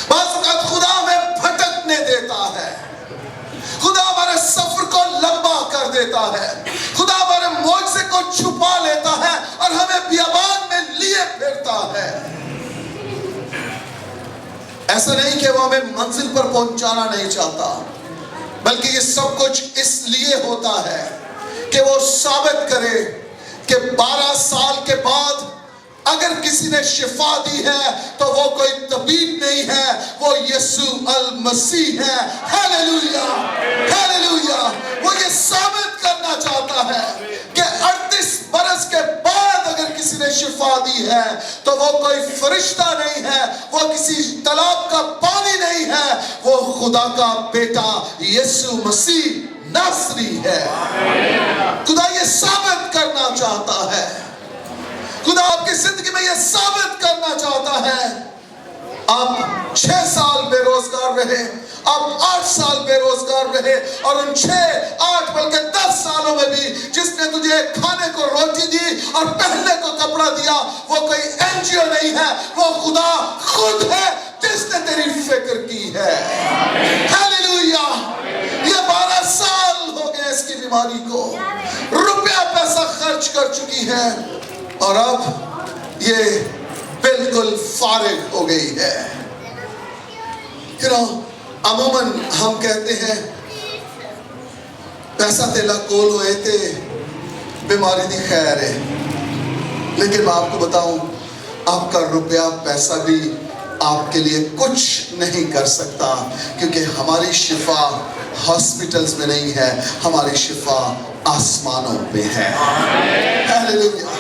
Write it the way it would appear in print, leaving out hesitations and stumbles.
بعض اوقات خدا ہمیں بھٹکنے دیتا ہے، خدا ہمارے سفر کو لمبا کر دیتا ہے، خدا ہمارے معجزے کو چھپا لیتا ہے اور ہمیں بیابان میں لیے پھرتا ہے۔ ایسا نہیں کہ وہ ہمیں منزل پر پہنچانا نہیں چاہتا، بلکہ یہ سب کچھ اس لیے ہوتا ہے کہ وہ ثابت کرے کہ 12 سال کے بعد اگر کسی نے شفا دی ہے تو وہ کوئی طبیب نہیں ہے، وہ یسوع المسیح ہے۔ Hallelujah, hallelujah. وہ یہ ثابت کرنا چاہتا ہے کہ 38 برس کے بعد اگر کسی نے شفا دی ہے تو وہ کوئی فرشتہ نہیں ہے، وہ کسی تالاب کا پانی نہیں ہے، وہ خدا کا بیٹا یسوع مسیح ناصری ہے۔ خدا یہ ثابت کرنا چاہتا ہے، خدا آپ کی زندگی میں یہ ثابت کرنا چاہتا ہے۔ آپ 6 سال بے روزگار رہے، آپ 8 سال بے روزگار رہے، اور ان 6، 8 بلکہ 10 سالوں میں بھی جس نے تجھے کھانے کو روٹی دی اور پہننے کو کپڑا دیا وہ کوئی NGO نہیں ہے، وہ خدا خود ہے جس نے تیری فکر کی ہے۔ ہیلیلویا۔ یہ 12 سال ہو گئے اس کی بیماری کو، روپیہ پیسہ خرچ کر چکی ہے اور اب یہ بالکل فارغ ہو گئی ہے۔ عموماً ہم کہتے ہیں پیسہ تیلا کول ہوئے تھے، بیماری دی خیر ہے، لیکن میں آپ کو بتاؤں آپ کا روپیہ پیسہ بھی آپ کے لیے کچھ نہیں کر سکتا، کیونکہ ہماری شفا ہاسپٹلز میں نہیں ہے، ہماری شفا آسمانوں پہ ہے۔ ہیلیلویا۔